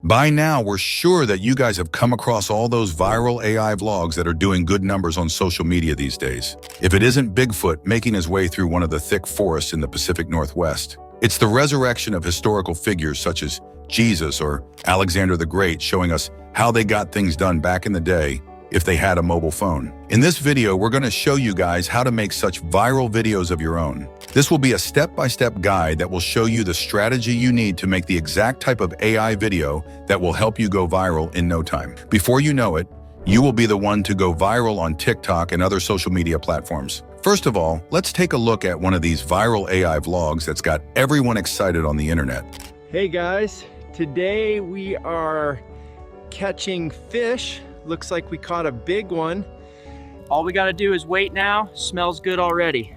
By now, we're sure that you guys have come across all those viral AI vlogs that are doing good numbers on social media these days. If it isn't Bigfoot making his way through one of the thick forests in the Pacific Northwest, it's the resurrection of historical figures such as Jesus or Alexander the Great, showing us how they got things done back in the day if they had a mobile phone. In this video, we're going to show you guys how to make such viral videos of your own. This will be a step-by-step guide that will show you the strategy you need to make the exact type of AI video that will help you go viral in no time. Before you know it, you will be the one to go viral on TikTok and other social media platforms. First of all, let's take a look at one of these viral AI vlogs that's got everyone excited on the internet. Hey guys, today we are catching fish. Looks like we caught a big one. All we gotta do is wait now. Smells good already.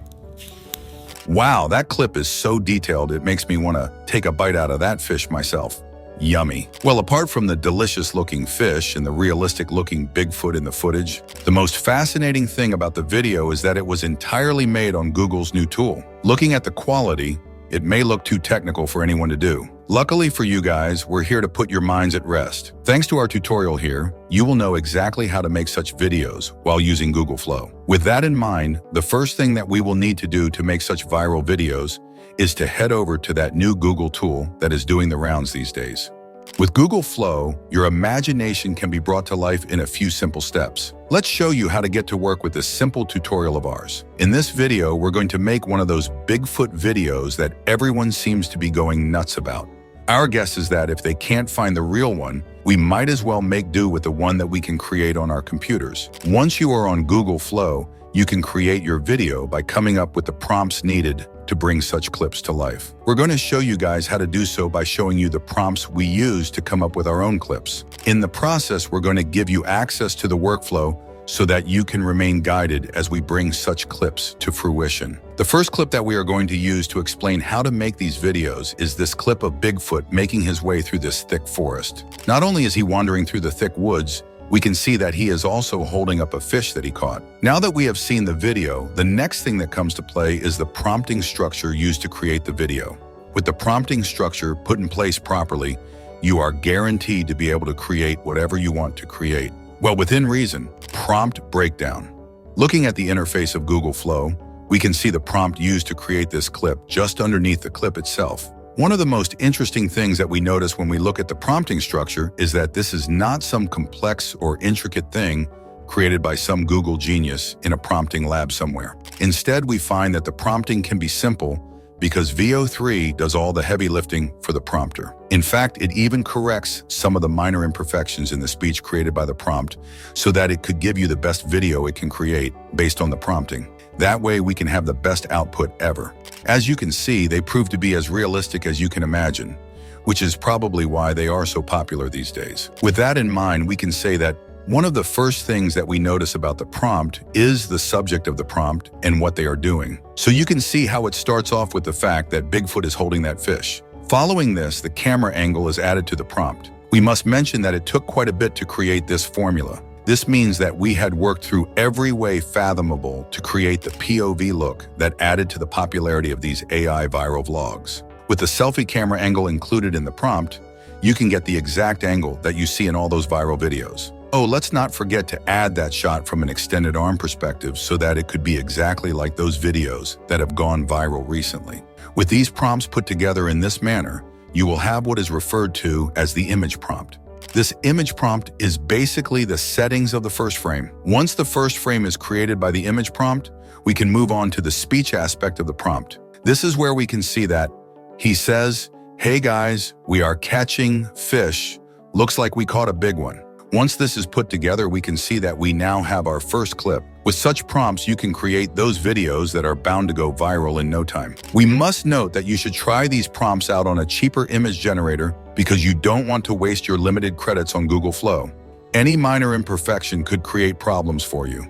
Wow, that clip is so detailed it makes me want to take a bite out of that fish myself. Yummy. Well, apart from the delicious looking fish and the realistic looking Bigfoot in the footage, the most fascinating thing about the video is that it was entirely made on Google's new tool. Looking at the quality, it may look too technical for anyone to do. Luckily for you guys, we're here to put your minds at rest. Thanks to our tutorial here, you will know exactly how to make such videos while using Google Flow. With that in mind, the first thing that we will need to do to make such viral videos is to head over to that new Google tool that is doing the rounds these days. With Google Flow, your imagination can be brought to life in a few simple steps. Let's show you how to get to work with this simple tutorial of ours. In this video, we're going to make one of those Bigfoot videos that everyone seems to be going nuts about. Our guess is that if they can't find the real one, we might as well make do with the one that we can create on our computers. Once you are on Google Flow, you can create your video by coming up with the prompts needed to bring such clips to life. We're going to show you guys how to do so by showing you the prompts we use to come up with our own clips. In the process, we're going to give you access to the workflow so that you can remain guided as we bring such clips to fruition. The first clip that we are going to use to explain how to make these videos is this clip of Bigfoot making his way through this thick forest. Not only is he wandering through the thick woods, we can see that he is also holding up a fish that he caught. Now that we have seen the video, the next thing that comes to play is the prompting structure used to create the video. With the prompting structure put in place properly, you are guaranteed to be able to create whatever you want to create. Well, within reason. Prompt breakdown. Looking at the interface of Google Flow, we can see the prompt used to create this clip just underneath the clip itself. One of the most interesting things that we notice when we look at the prompting structure is that this is not some complex or intricate thing created by some Google genius in a prompting lab somewhere. Instead, we find that the prompting can be simple because Veo-3 does all the heavy lifting for the prompter. In fact, it even corrects some of the minor imperfections in the speech created by the prompt so that it could give you the best video it can create based on the prompting. That way we can have the best output ever. As you can see, they prove to be as realistic as you can imagine, which is probably why they are so popular these days. With that in mind, we can say that one of the first things that we notice about the prompt is the subject of the prompt and what they are doing. So you can see how it starts off with the fact that Bigfoot is holding that fish. Following this, the camera angle is added to the prompt. We must mention that it took quite a bit to create this formula. This means that we had worked through every way fathomable to create the POV look that added to the popularity of these AI viral vlogs. With the selfie camera angle included in the prompt, you can get the exact angle that you see in all those viral videos. Oh, let's not forget to add that shot from an extended arm perspective so that it could be exactly like those videos that have gone viral recently. With these prompts put together in this manner, you will have what is referred to as the image prompt. This image prompt is basically the settings of the first frame. Once the first frame is created by the image prompt, we can move on to the speech aspect of the prompt. This is where we can see that he says, "Hey guys, we are catching fish. Looks like we caught a big one." Once this is put together, we can see that we now have our first clip. With such prompts, you can create those videos that are bound to go viral in no time. We must note that you should try these prompts out on a cheaper image generator because you don't want to waste your limited credits on Google Flow. Any minor imperfection could create problems for you,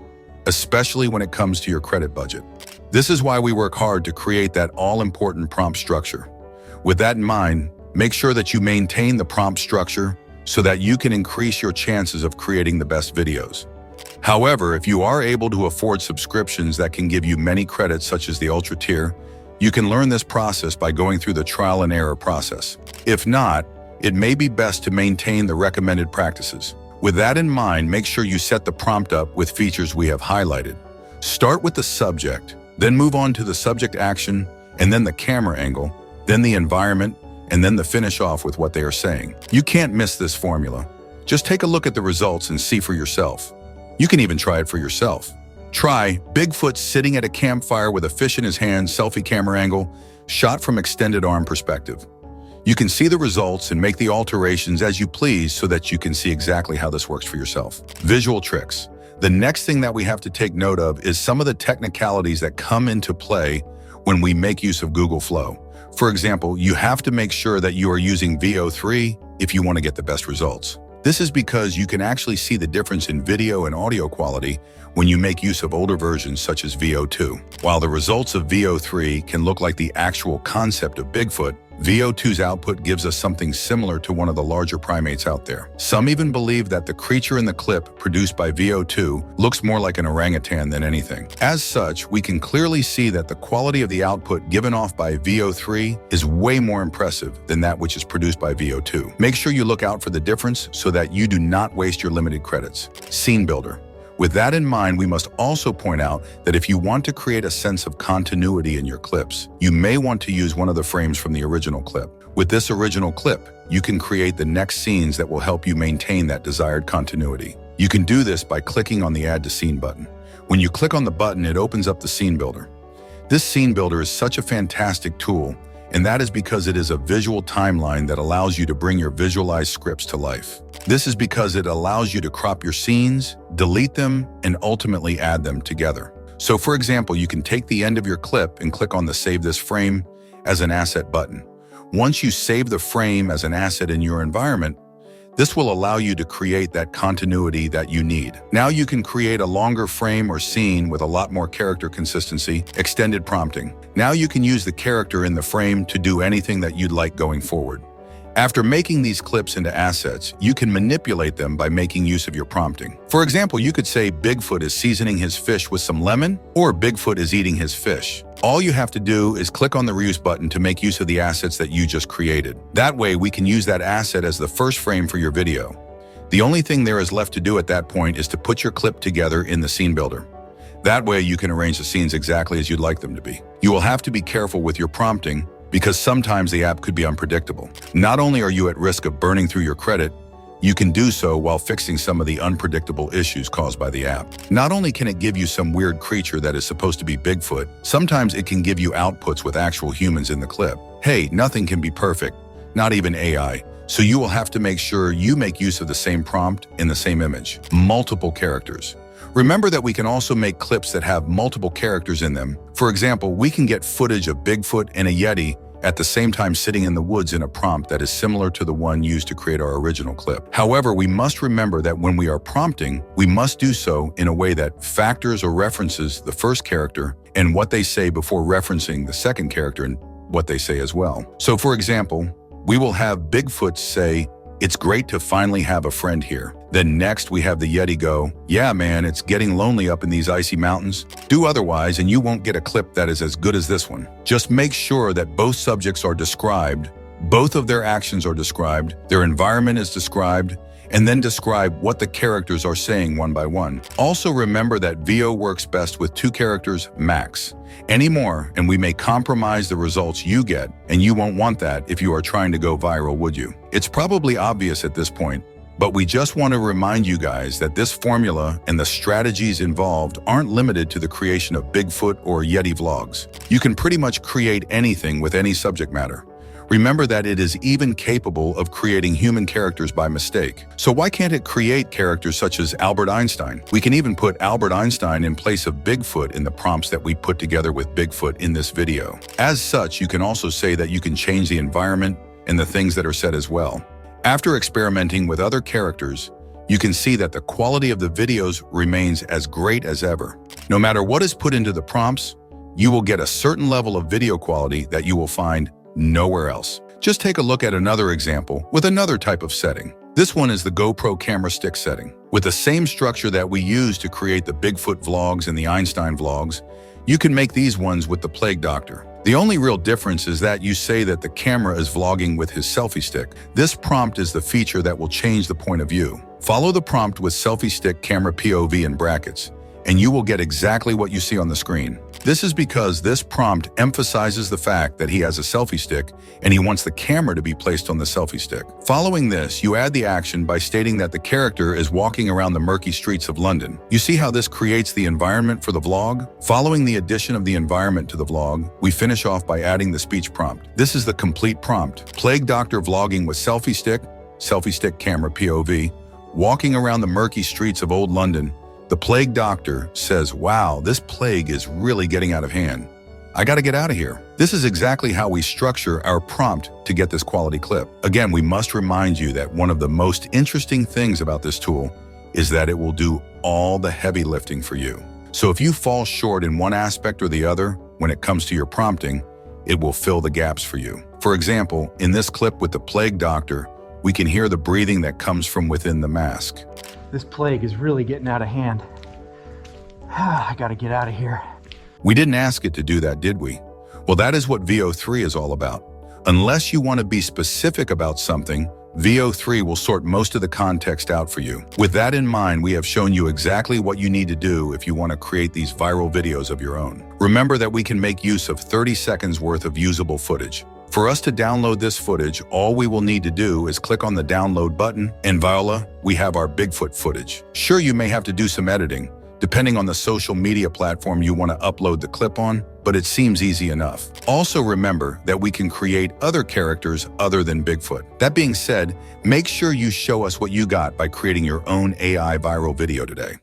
especially when it comes to your credit budget. This is why we work hard to create that all-important prompt structure. With that in mind, make sure that you maintain the prompt structure so that you can increase your chances of creating the best videos. However, if you are able to afford subscriptions that can give you many credits such as the Ultra tier, you can learn this process by going through the trial and error process. If not, it may be best to maintain the recommended practices. With that in mind, make sure you set the prompt up with features we have highlighted. Start with the subject, then move on to the subject action, and then the camera angle, then the environment, and then the finish off with what they are saying. You can't miss this formula. Just take a look at the results and see for yourself. You can even try it for yourself. Try Bigfoot sitting at a campfire with a fish in his hand, selfie camera angle, shot from extended arm perspective. You can see the results and make the alterations as you please so that you can see exactly how this works for yourself. Visual tricks. The next thing that we have to take note of is some of the technicalities that come into play when we make use of Google Flow. For example, you have to make sure that you are using Veo-3 if you want to get the best results. This is because you can actually see the difference in video and audio quality when you make use of older versions such as Veo-2. While the results of Veo-3 can look like the actual concept of Bigfoot, Veo-2's output gives us something similar to one of the larger primates out there. Some even believe that the creature in the clip produced by Veo-2 looks more like an orangutan than anything. As such, we can clearly see that the quality of the output given off by Veo-3 is way more impressive than that which is produced by Veo-2. Make sure you look out for the difference so that you do not waste your limited credits. Scene builder. With that in mind, we must also point out that if you want to create a sense of continuity in your clips, you may want to use one of the frames from the original clip. With this original clip, you can create the next scenes that will help you maintain that desired continuity. You can do this by clicking on the Add to Scene button. When you click on the button, it opens up the scene builder. This scene builder is such a fantastic tool, and that is because it is a visual timeline that allows you to bring your visualized scripts to life. This is because it allows you to crop your scenes, delete them, and ultimately add them together. So for example, you can take the end of your clip and click on the Save This Frame as an Asset button. Once you save the frame as an asset in your environment, this will allow you to create that continuity that you need. Now you can create a longer frame or scene with a lot more character consistency, extended prompting. Now you can use the character in the frame to do anything that you'd like going forward. After making these clips into assets, you can manipulate them by making use of your prompting. For example, you could say Bigfoot is seasoning his fish with some lemon, or Bigfoot is eating his fish. All you have to do is click on the Reuse button to make use of the assets that you just created. That way, we can use that asset as the first frame for your video. The only thing there is left to do at that point is to put your clip together in the scene builder. That way, you can arrange the scenes exactly as you'd like them to be. You will have to be careful with your prompting, because sometimes the app could be unpredictable. Not only are you at risk of burning through your credit, you can do so while fixing some of the unpredictable issues caused by the app. Not only can it give you some weird creature that is supposed to be Bigfoot, sometimes it can give you outputs with actual humans in the clip. Hey, nothing can be perfect, not even AI. So you will have to make sure you make use of the same prompt in the same image. Multiple characters. Remember that we can also make clips that have multiple characters in them. For example, we can get footage of Bigfoot and a Yeti at the same time sitting in the woods in a prompt that is similar to the one used to create our original clip. However, we must remember that when we are prompting, we must do so in a way that factors or references the first character and what they say before referencing the second character and what they say as well. So for example, we will have Bigfoot say, "It's great to finally have a friend here." Then next we have the Yeti go, "Yeah man, it's getting lonely up in these icy mountains. Do otherwise and you won't get a clip that is as good as this one." Just make sure that both subjects are described, both of their actions are described, their environment is described, and then describe what the characters are saying one by one. Also remember that Veo works best with 2 characters max. Any more, and we may compromise the results you get, and you won't want that if you are trying to go viral, would you? It's probably obvious at this point, but we just want to remind you guys that this formula and the strategies involved aren't limited to the creation of Bigfoot or Yeti vlogs. You can pretty much create anything with any subject matter. Remember that it is even capable of creating human characters by mistake. So why can't it create characters such as Albert Einstein? We can even put Albert Einstein in place of Bigfoot in the prompts that we put together with Bigfoot in this video. As such, you can also say that you can change the environment and the things that are said as well. After experimenting with other characters, you can see that the quality of the videos remains as great as ever. No matter what is put into the prompts, you will get a certain level of video quality that you will find nowhere else. Just take a look at another example with another type of setting. This one is the GoPro camera stick setting. With the same structure that we use to create the Bigfoot vlogs and the Einstein vlogs, you can make these ones with the Plague Doctor. The only real difference is that you say that the camera is vlogging with his selfie stick. This prompt is the feature that will change the point of view. Follow the prompt with selfie stick camera POV in brackets, and you will get exactly what you see on the screen. This is because this prompt emphasizes the fact that he has a selfie stick and he wants the camera to be placed on the selfie stick. Following this, you add the action by stating that the character is walking around the murky streets of London. You see how this creates the environment for the vlog? Following the addition of the environment to the vlog, we finish off by adding the speech prompt. This is the complete prompt. Plague doctor vlogging with selfie stick camera POV, walking around the murky streets of old London. The plague doctor says, "Wow, this plague is really getting out of hand. I gotta get out of here." This is exactly how we structure our prompt to get this quality clip. Again, we must remind you that one of the most interesting things about this tool is that it will do all the heavy lifting for you. So if you fall short in one aspect or the other when it comes to your prompting, it will fill the gaps for you. For example, in this clip with the plague doctor, we can hear the breathing that comes from within the mask. This plague is really getting out of hand. I gotta get out of here. We didn't ask it to do that, did we? Well, that is what Veo-3 is all about. Unless you want to be specific about something, Veo-3 will sort most of the context out for you. With that in mind, we have shown you exactly what you need to do if you want to create these viral videos of your own. Remember that we can make use of 30 seconds worth of usable footage. For us to download this footage, all we will need to do is click on the download button, and voila, we have our Bigfoot footage. Sure, you may have to do some editing, depending on the social media platform you want to upload the clip on, but it seems easy enough. Also remember that we can create other characters other than Bigfoot. That being said, make sure you show us what you got by creating your own AI viral video today.